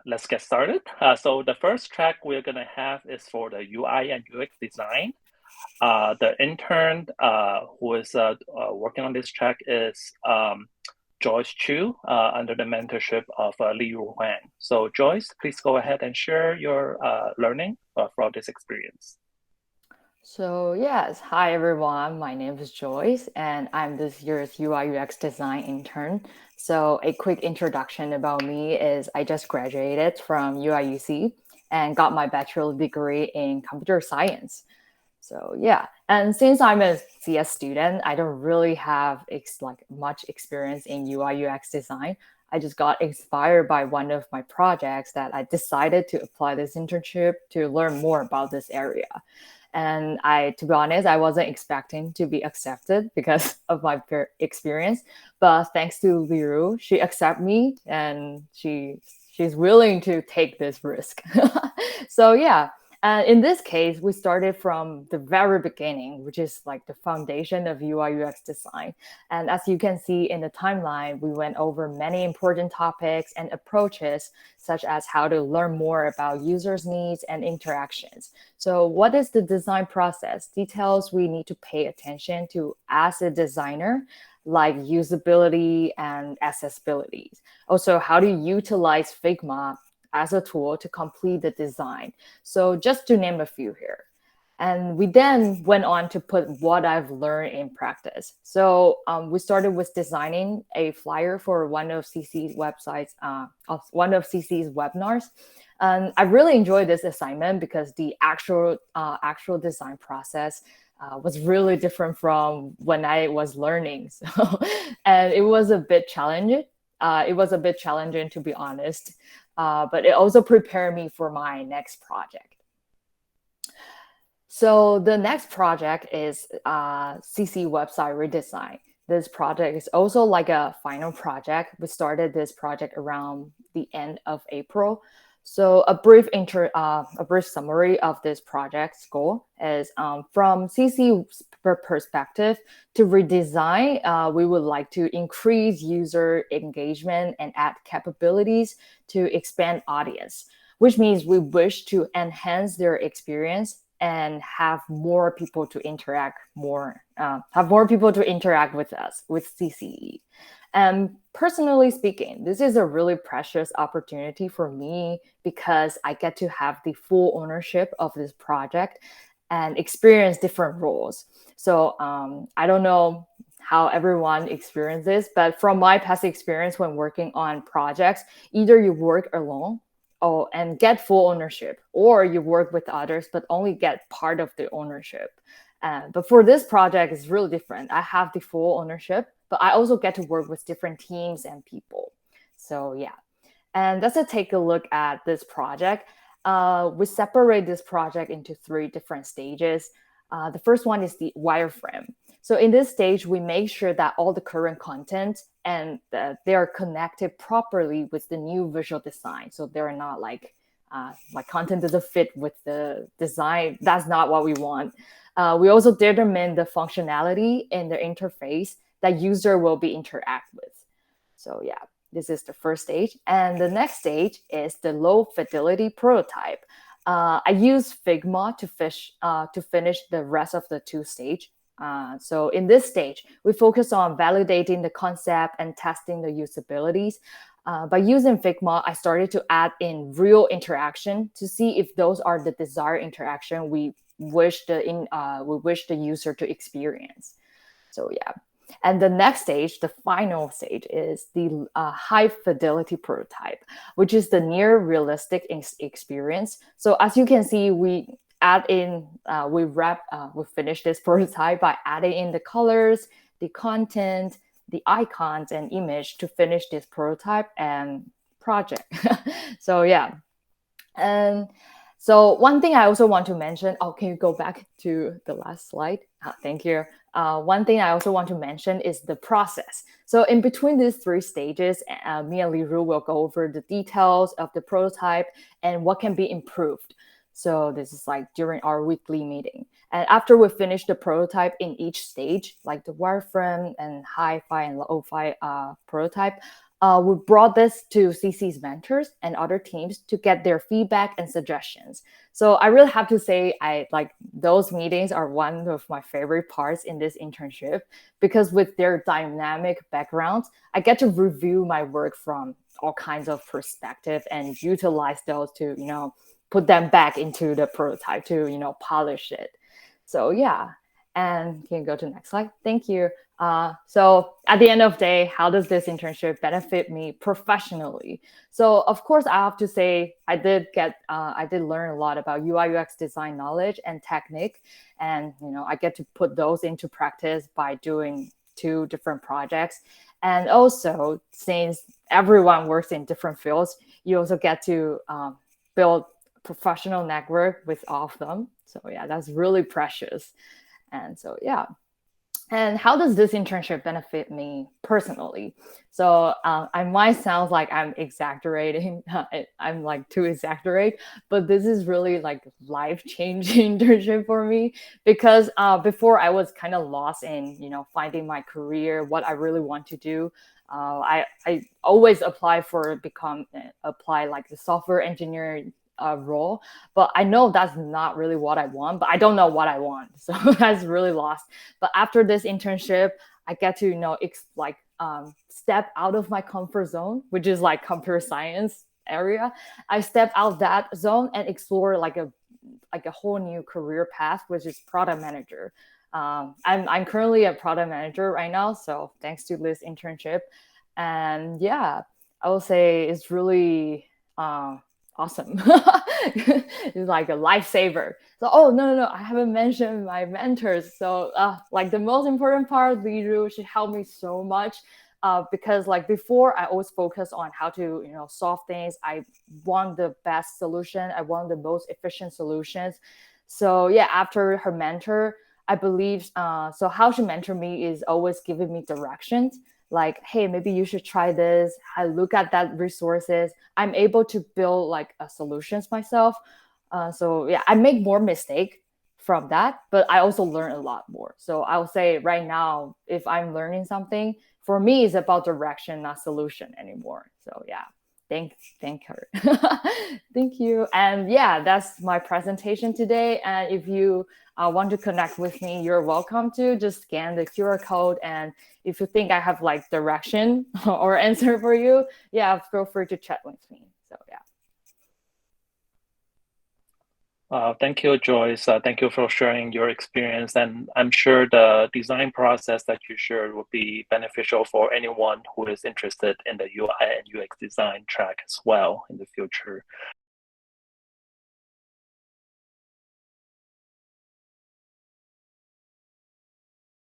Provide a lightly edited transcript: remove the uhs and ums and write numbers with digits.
let's get started. So the first track we're going to have is for the UI and UX design. The intern who is working on this track is Joyce Chu under the mentorship of Liu Wang. So Joyce, please go ahead and share your learning from this experience. So yes, hi everyone. My name is Joyce, and I'm this year's UI UX design intern. So a quick introduction about me is I just graduated from UIUC and got my bachelor degree in computer science. So yeah, and since I'm a CS student, I don't really have much experience in UI UX design. I just got inspired by one of my projects that I decided to apply this internship to learn more about this area. And to be honest, I wasn't expecting to be accepted because of my experience. But thanks to Liru, she accepted me and she's willing to take this risk. So yeah, in this case, we started from the very beginning, which is like the foundation of UI UX design. And as you can see in the timeline, we went over many important topics and approaches, such as how to learn more about users' needs and interactions. So what is the design process? Details we need to pay attention to as a designer, like usability and accessibility. Also, how to utilize Figma as a tool to complete the design. So just to name a few here. And we then went on to put what I've learned in practice. So we started with designing a flyer for one of CC's websites, of one of CC's webinars. And I really enjoyed this assignment because the actual design process was really different from when I was learning. So, and it was a bit challenging. It was a bit challenging, to be honest, but it also prepared me for my next project. So the next project is CC website redesign. This project is also like a final project. We started this project around the end of April. So a brief summary of this project's goal is from CC's perspective to redesign. We would like to increase user engagement and add capabilities to expand audience, which means we wish to enhance their experience and have more people to interact with us with CCE. And personally speaking, this is a really precious opportunity for me because I get to have the full ownership of this project and experience different roles. So I don't know how everyone experiences, but from my past experience when working on projects, either you work alone and get full ownership, or you work with others but only get part of the ownership. But for this project, it's really different. I have the full ownership, but I also get to work with different teams and people. So yeah, and let's take a look at this project. We separate this project into 3 different stages. The first one is the wireframe. So in this stage, we make sure that all the current content and they are connected properly with the new visual design. So they're not like content doesn't fit with the design. That's not what we want. We also determine the functionality in the interface that user will be interact with. So yeah, this is the first stage. And the next stage is the low fidelity prototype. I use Figma to finish the rest of the 2 stage. So in this stage, we focus on validating the concept and testing the usabilities. By using Figma, I started to add in real interaction to see if those are the desired interaction we wish the user to experience. So yeah. And the next stage, the final stage, is the high fidelity prototype, which is the near realistic experience. So as you can see, we finish this prototype by adding in the colors, the content, the icons, and image to finish this prototype and project. So yeah. And so one thing I also want to mention, can you go back to the last slide? Thank you. One thing I also want to mention is the process. So in between these 3 stages, me and Liru will go over the details of the prototype and what can be improved. So this is like during our weekly meeting. And after we finish the prototype in each stage, like the wireframe and hi-fi and lo-fi prototype, we brought this to CC's mentors and other teams to get their feedback and suggestions. So I really have to say, I like those meetings are one of my favorite parts in this internship, because with their dynamic backgrounds, I get to review my work from all kinds of perspective and utilize those to, put them back into the prototype to, polish it. So yeah. And can you go to the next slide? Thank you. So at the end of the day, how does this internship benefit me professionally? So of course, I have to say I did learn a lot about UI UX design knowledge and technique, and I get to put those into practice by doing 2 different projects. And also, since everyone works in different fields, you also get to build professional network with all of them. So yeah, that's really precious. And so yeah. And how does this internship benefit me personally? So I might sound like I'm exaggerating. I'm like too exaggerate, but this is really like life-changing internship for me, because before I was kind of lost in finding my career, what I really want to do. I always apply like the software engineer role, but I know that's not really what I want, but I don't know what I want. So that's really lost. But after this internship, I get to, step out of my comfort zone, which is like computer science area. I step out that zone and explore like a whole new career path, which is product manager. I'm currently a product manager right now, so thanks to this internship. And yeah, I will say it's really awesome. It's like a lifesaver. So, oh no, I haven't mentioned my mentors. So, like the most important part, Liru, she helped me so much. Because like before, I always focus on how to solve things. I want the best solution. I want the most efficient solutions. So yeah, after her mentor, I believe. So how she mentored me is always giving me directions. Like, hey, maybe you should try this. I look at that resources. I'm able to build like solutions myself. So yeah, I make more mistake from that, but I also learn a lot more. So I'll say right now, if I'm learning something, for me, it's about direction, not solution anymore. So yeah, thank her. Thank you. And yeah, that's my presentation today. And if you want to connect with me, you're welcome to just scan the QR code. And if you think I have like direction or answer for you, yeah, feel free to chat with me. So yeah. Thank you, Joyce. Thank you for sharing your experience. And I'm sure the design process that you shared will be beneficial for anyone who is interested in the UI and UX design track as well in the future.